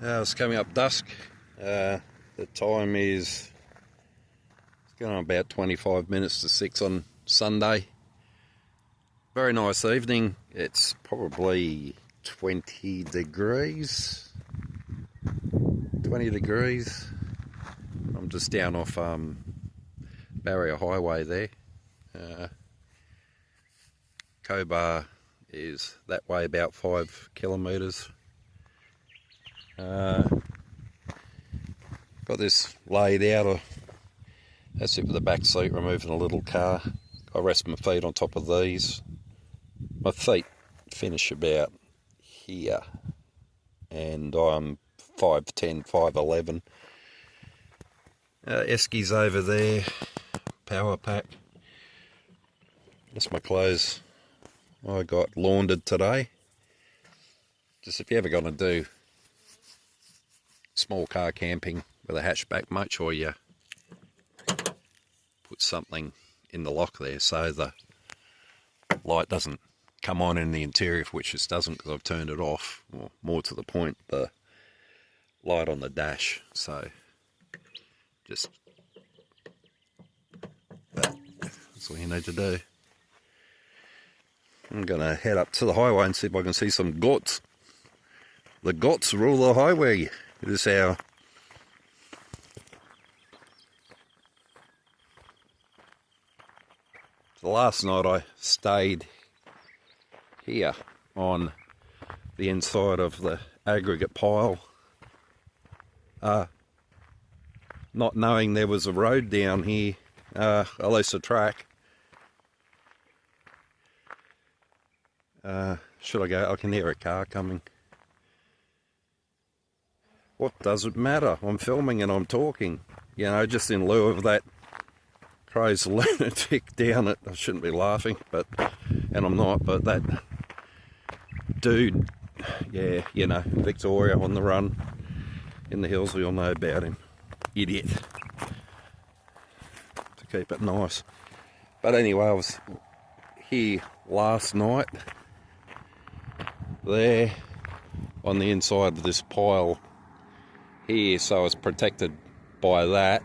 It's coming up dusk. The time is going on about 25 minutes to 6 on Sunday. Very nice evening. It's probably 20 degrees. 20 degrees. I'm just down off Barrier Highway there. Cobar is that way about 5 kilometres. Got this laid out. That's it for the back seat, removing a little car. I rest my feet on top of these. My feet finish about here, and I'm 5'10", 5'11". Eskies over there, power pack. That's my clothes I got laundered today. Just if you're ever going to do small car camping with a hatchback, make sure you put something in the lock there so the light doesn't come on in the interior, which it doesn't because I've turned it off, or more to the point, the light on the dash. So just that's all you need to do. I'm going to head up to the highway and see if I can see some goats. The goats rule the highway. It is our last night I stayed here on the inside of the aggregate pile, not knowing there was a road down here, at least a track. Should I go? I can hear a car coming. What does it matter? I'm filming and I'm talking. You know, just in lieu of that crazy lunatic down it. I shouldn't be laughing, and I'm not, but that dude, yeah, you know, Victoria on the run in the hills, we all know about him. Idiot. To keep it nice. But anyway, I was here last night, there on the inside of this pile here, so I was protected by that.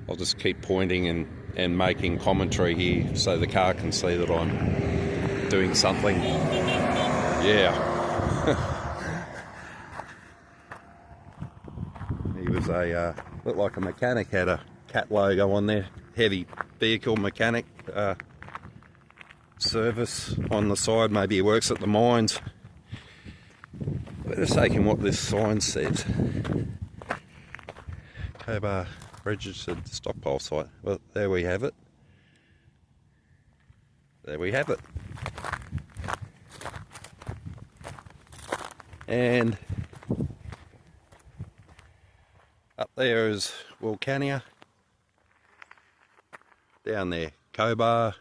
I'll just keep pointing and making commentary here so the car can see that I'm doing something. Yeah. He was looked like a mechanic, had a cat logo on there. Heavy vehicle mechanic, service on the side. Maybe he works at the mines. We're just taking what this sign says. Cobar registered stockpile site. Well, there we have it. There we have it. And up there is Wilcania. Down there, Cobar.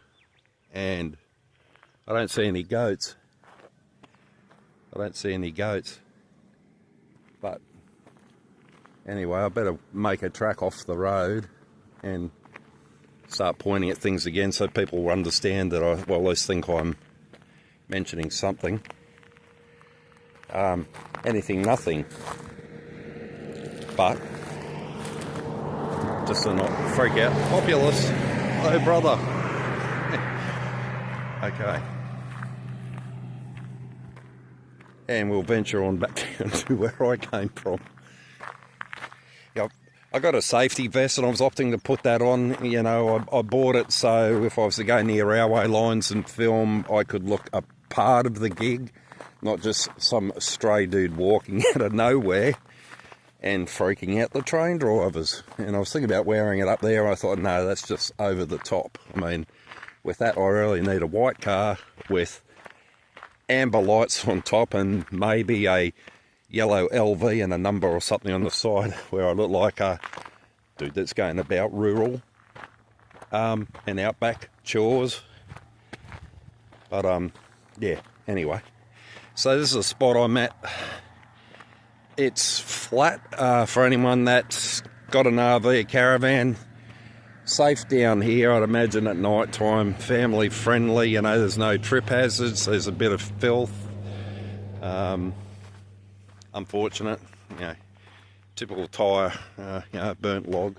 And I don't see any goats. But anyway, I better make a track off the road and start pointing at things again so people will understand that at least think I'm mentioning something. Anything, nothing. But just to not freak out the populace. Oh, brother. Okay. And we'll venture on back down to where I came from. Yep. I got a safety vest and I was opting to put that on. You know, I bought it so if I was to go near railway lines and film, I could look a part of the gig, not just some stray dude walking out of nowhere and freaking out the train drivers. And I was thinking about wearing it up there, and I thought, no, that's just over the top. I mean, with that, I really need a white car with amber lights on top and maybe a yellow LV and a number or something on the side where I look like a dude that's going about rural and outback chores. But yeah, anyway, so this is a spot I'm at. It's flat for anyone that's got an RV, a caravan. Safe down here, I'd imagine, at night time, family friendly. You know, there's no trip hazards, there's a bit of filth. Unfortunate, you know, typical tyre, you know, burnt log.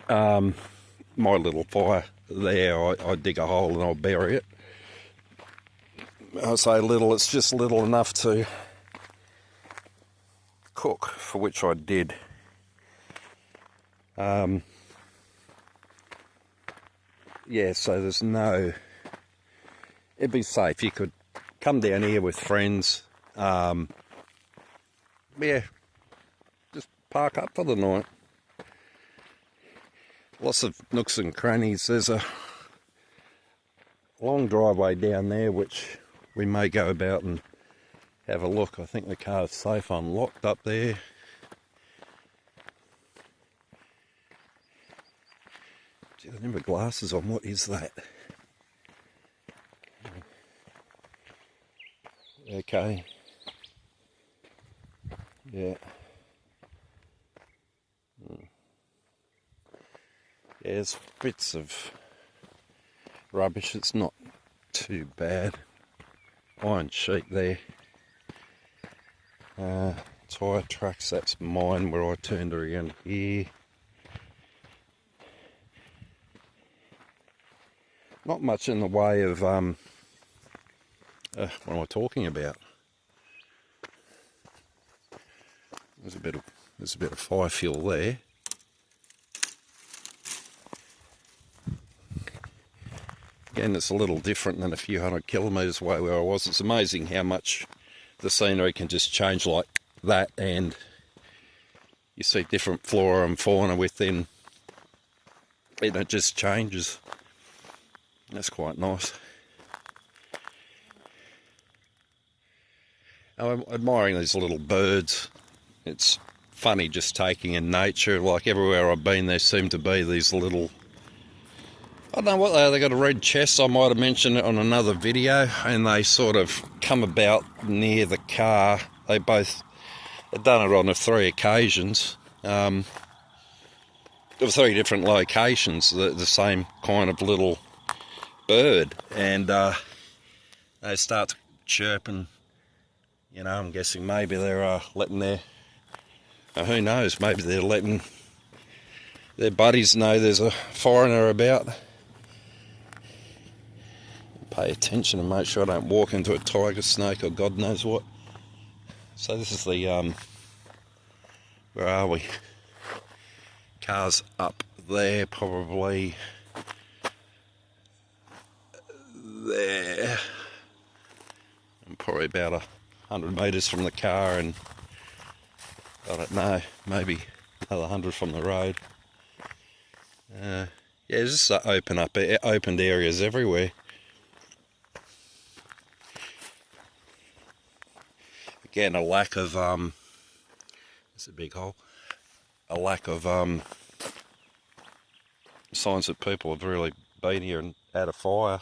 My little fire there, I dig a hole and I'll bury it. I say little, it's just little enough to cook, for which I did. Yeah, so there's no, it'd be safe. You could come down here with friends, yeah, just park up for the night. Lots of nooks and crannies. There's a long driveway down there which we may go about and have a look. I think the car's safe unlocked up there. Gee, I didn't have glasses on. What is that? Okay. Yeah. There's bits of rubbish. It's not too bad. Iron sheet there. Tyre tracks, that's mine where I turned around here. Not much in the way of, what am I talking about? There's a bit of fire fuel there. Again, it's a little different than a few hundred kilometres away where I was. It's amazing how much the scenery can just change like that, and you see different flora and fauna within, and it just changes. That's quite nice. I'm admiring these little birds. It's funny just taking in nature. Like everywhere I've been, there seem to be these little, I don't know what they are. They got a red chest. I might have mentioned it on another video, and they sort of come about near the car. They both had done it on 3 occasions. There were 3 different locations, the same kind of little bird, and they start to chirp, and you know, I'm guessing maybe they're letting their, who knows, maybe they're letting their buddies know there's a foreigner about. Pay attention and make sure I don't walk into a tiger, snake, or God knows what. So this is the, where are we? Car's up there, probably there. I'm probably about 100 metres from the car, and I don't know, maybe another 100 from the road. Yeah, just opened areas everywhere. Again, a lack of, it's a big hole, a lack of signs that people have really been here and had a fire.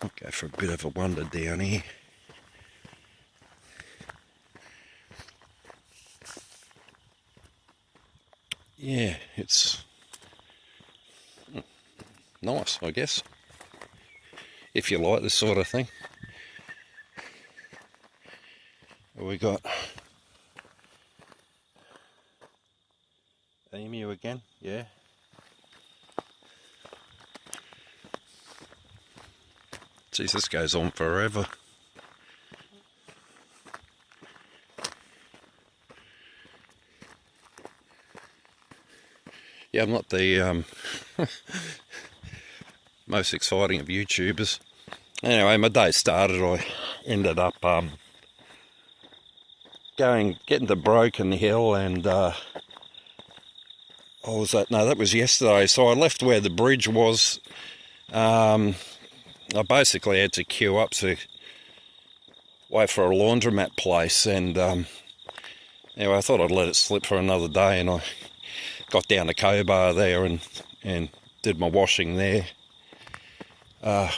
I'll go for a bit of a wander down here. Yeah, it's nice, I guess, if you like this sort of thing. We got emu again, yeah. Geez, this goes on forever. Yeah, I'm not the most exciting of YouTubers. Anyway, my day started. I ended up getting to Broken Hill, and that was yesterday. So I left where the bridge was. I basically had to queue up to wait for a laundromat place, and anyway, I thought I'd let it slip for another day, and I got down to Cobar there and did my washing there,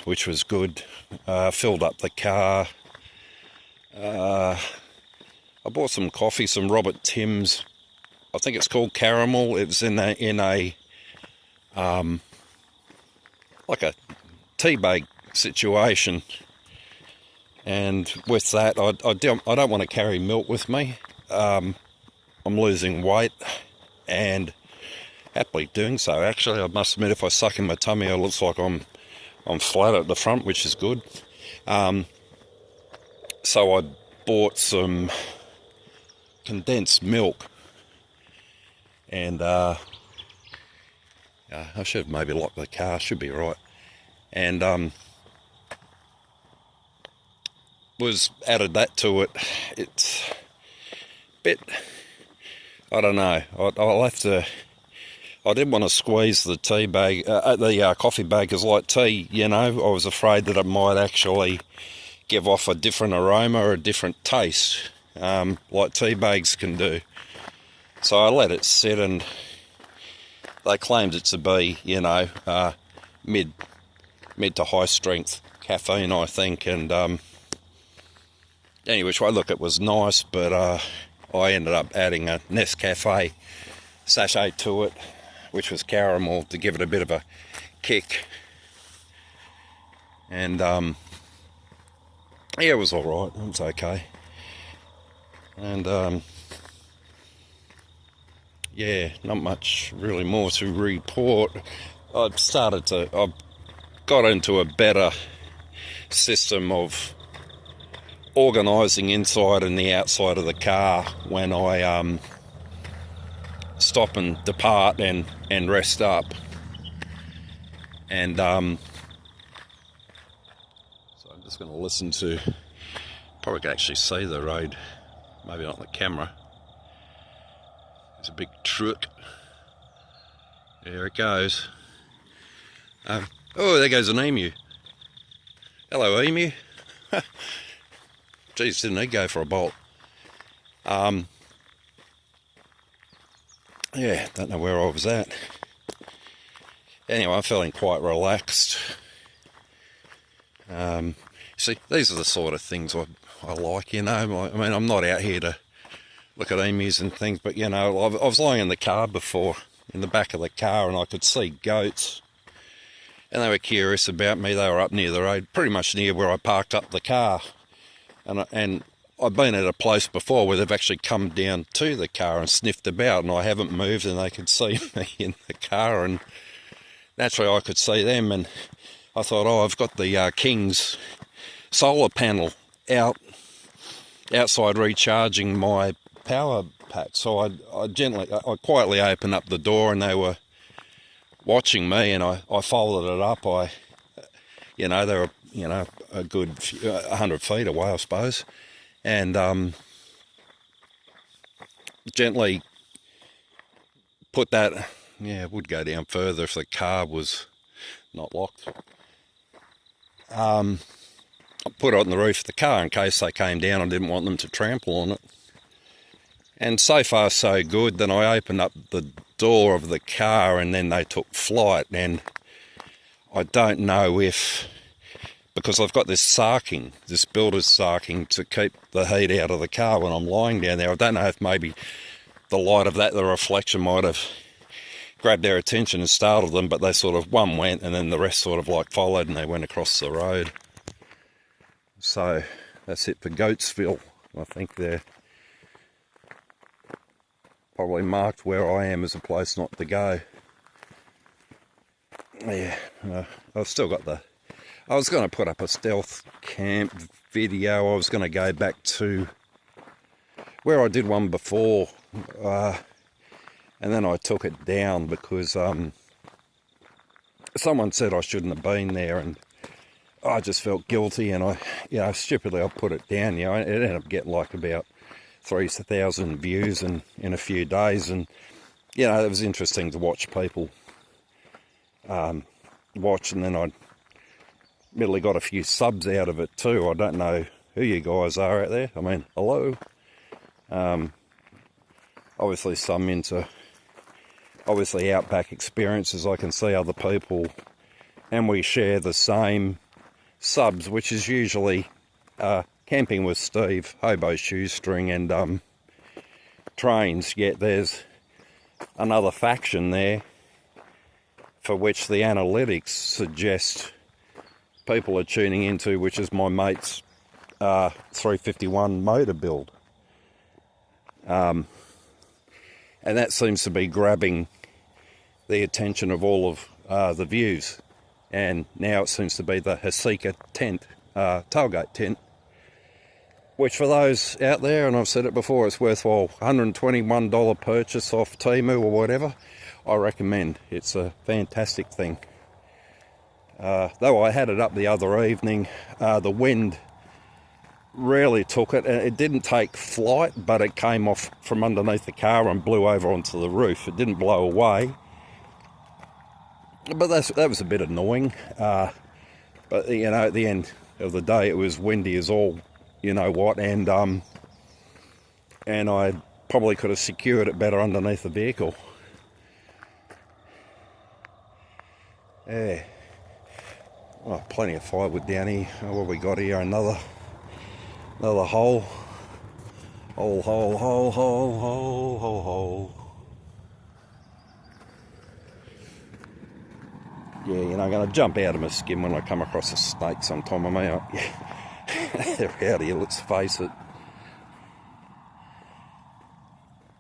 which was good. Filled up the car. I bought some coffee, some Robert Tim's, I think it's called caramel. It was in a like a tea bag situation. And with that, I don't want to carry milk with me. I'm losing weight and happily doing so. Actually, I must admit, if I suck in my tummy, it looks like I'm flat at the front, which is good. So I bought some condensed milk, and I should have maybe locked the car. Should be right. And was added that to it. It's a bit, I don't know. I'll have to. I didn't want to squeeze the tea bag, the coffee bag as like tea. You know, I was afraid that it might actually give off a different aroma or a different taste, like tea bags can do. So I let it sit, and they claimed it to be, you know, mid to high strength caffeine, I think. And anyway, which way, look, it was nice, but I ended up adding a Nescafe sachet to it, which was caramel, to give it a bit of a kick. And yeah, it was all right. It was okay. And yeah, not much really more to report. I've got into a better system of organising inside and the outside of the car when I stop and depart and rest up. And so I'm just going to listen to, probably can actually see the road, maybe not on the camera. There's a big truck. There it goes. Oh, there goes an emu. Hello, emu. Geez, didn't he go for a bolt? Yeah, don't know where I was at. Anyway, I'm feeling quite relaxed. See, these are the sort of things I like, you know. I mean, I'm not out here to look at emus and things, but, you know, I was lying in the car before, in the back of the car, and I could see goats. And they were curious about me. They were up near the road, pretty much near where I parked up the car. And I've been at a place before where they've actually come down to the car and sniffed about, and I haven't moved, and they could see me in the car, and naturally I could see them. And I thought, oh, I've got the King's solar panel outside recharging my power pack. So I quietly opened up the door, and they were watching me, and I folded it up. You know, they were, you know, a good 100 feet away, I suppose, and gently put that, yeah, it would go down further if the car was not locked. I put it on the roof of the car in case they came down. I didn't want them to trample on it. And so far so good. Then I opened up the door of the car, and then they took flight. And I don't know if, because I've got this sarking, this builder's sarking to keep the heat out of the car when I'm lying down there. I don't know if maybe the light of that, the reflection, might have grabbed their attention and startled them, but they sort of, one went and then the rest sort of like followed, and they went across the road. So that's it for Goatsville. I think they're probably marked where I am as a place not to go. Yeah, I've still got I was going to put up a stealth camp video. I was going to go back to where I did one before, and then I took it down because someone said I shouldn't have been there, and I just felt guilty, and stupidly I put it down. You know, it ended up getting like about 3,000 views in a few days, and you know, it was interesting to watch people watch, and then I admittedly got a few subs out of it too. I don't know who you guys are out there. I mean, hello. Obviously some into outback experiences. I can see other people, and we share the same subs, which is usually Camping with Steve, Hobo Shoestring, and Trains. Yet there's another faction there for which the analytics suggest people are tuning into, which is my mate's 351 motor build. And that seems to be grabbing the attention of all of the views. And now it seems to be the Hasika tent, tailgate tent, which for those out there, and I've said it before, it's worthwhile, $121 purchase off Temu or whatever. I recommend. It's a fantastic thing. Though I had it up the other evening, the wind really took it. It didn't take flight, but it came off from underneath the car and blew over onto the roof. It didn't blow away, but that was a bit annoying. But you know, at the end of the day, it was windy as all you know what, and I probably could have secured it better underneath the vehicle. Yeah. Oh, plenty of firewood down here. Oh, what we got here? Another hole. Hole. Yeah, you know, I'm going to jump out of my skin when I come across a snake sometime. I mean, they're out here, let's face it.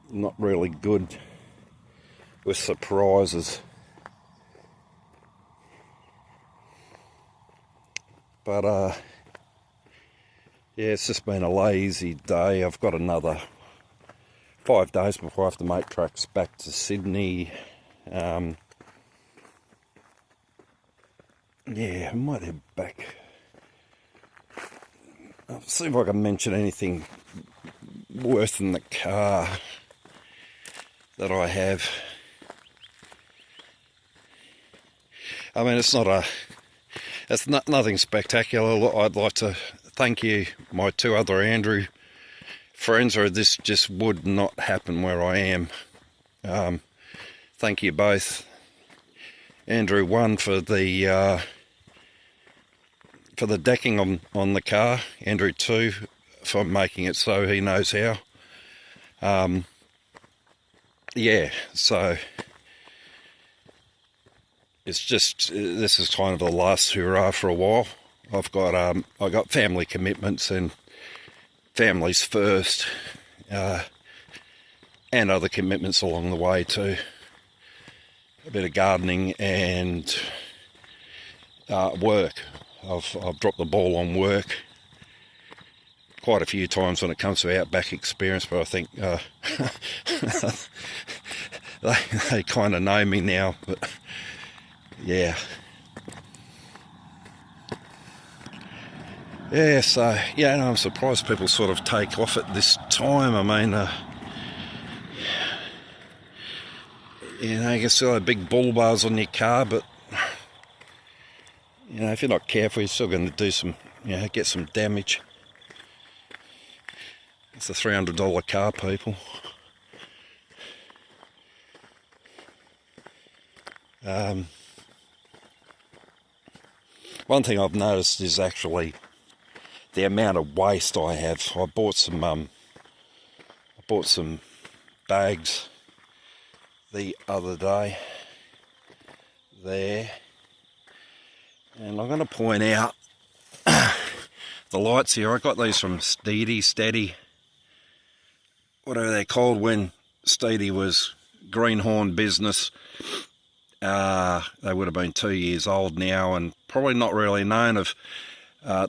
Not really good with surprises. But, yeah, it's just been a lazy day. I've got another 5 days before I have to make tracks back to Sydney. Yeah, I might head back. I'll see if I can mention anything worse than the car that I have. I mean, it's nothing spectacular. I'd like to thank you, my 2 other Andrew friends, or this just would not happen where I am. Thank you both. Andrew 1 for the decking on the car. Andrew 2 for making it so he knows how. Yeah, so it's just, this is kind of the last hurrah for a while. I got family commitments, and families first, and other commitments along the way too. A bit of gardening and work. I've dropped the ball on work quite a few times when it comes to outback experience, but I think they kind of know me now. But yeah. Yeah, so, yeah, no, I'm surprised people sort of take off at this time. I mean, you know, you can still have big bull bars on your car, but, you know, if you're not careful, you're still going to do some, you know, get some damage. It's a $300 car, people. One thing I've noticed is actually the amount of waste I have. I bought some bags the other day there, and I'm going to point out the lights here. I got these from Steady, whatever they're called, when Steady was greenhorn business. They would have been 2 years old now, and probably not really known of.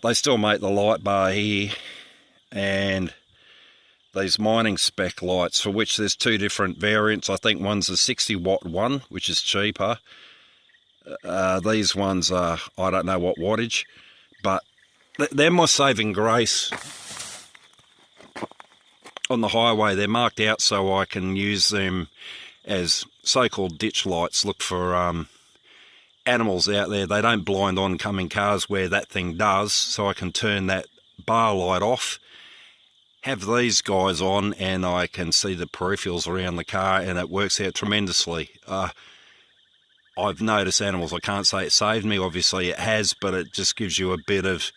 They still make the light bar here, and these mining spec lights, for which there's 2 different variants. I think one's a 60 watt one, which is cheaper. These ones are, I don't know what wattage, but they're my saving grace on the highway. They're marked out so I can use them as so-called ditch lights. Look for animals out there. They don't blind oncoming cars where that thing does, so I can turn that bar light off, have these guys on, and I can see the peripherals around the car, and it works out tremendously. I've noticed animals. I can't say it saved me, obviously it has, but it just gives you a bit of,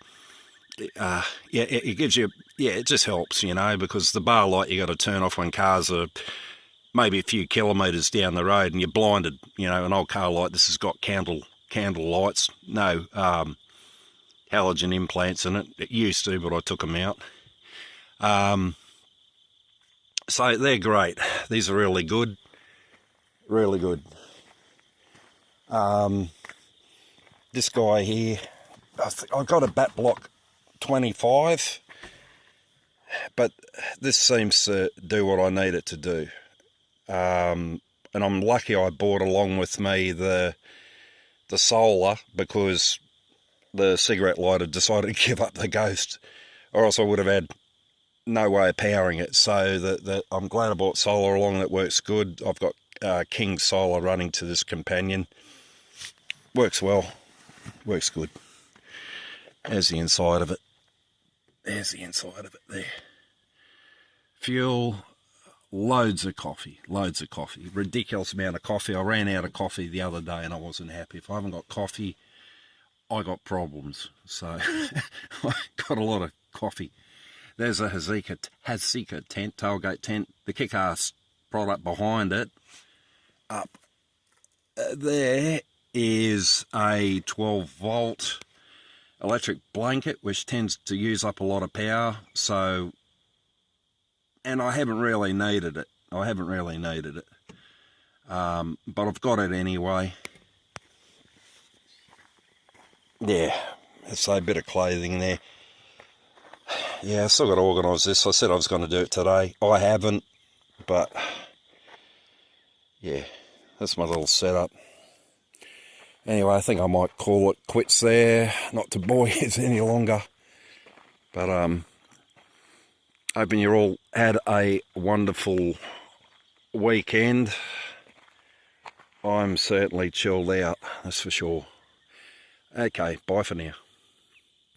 it gives you, it just helps, you know, because the bar light you got to turn off when cars are maybe a few kilometres down the road and you're blinded. You know, an old car like this has got candle lights. No, halogen implants in it. It used to, but I took them out. So they're great. These are really good. Really good. This guy here, I got a bat block 25, but this seems to do what I need it to do. And I'm lucky I brought along with me the solar, because the cigarette lighter decided to give up the ghost, or else I would have had no way of powering it. So that I'm glad I brought solar along. That works good. I've got King solar running to this companion. Works well. Works good. There's the inside of it. There's the inside of it there. Fuel, loads of coffee. Loads of coffee. Ridiculous amount of coffee. I ran out of coffee the other day and I wasn't happy. If I haven't got coffee, I got problems. So I got a lot of coffee. There's a Hazika tent, tailgate tent. The kick-ass product behind it. Up there is a 12-volt electric blanket, which tends to use up a lot of power. So, and I haven't really needed it. But I've got it anyway. Yeah, it's a bit of clothing there. Yeah, I still got to organise this. I said I was going to do it today. I haven't, but yeah, that's my little setup. Anyway, I think I might call it quits there, not to bore you any longer. But hoping you all had a wonderful weekend. I'm certainly chilled out, that's for sure. Okay, bye for now.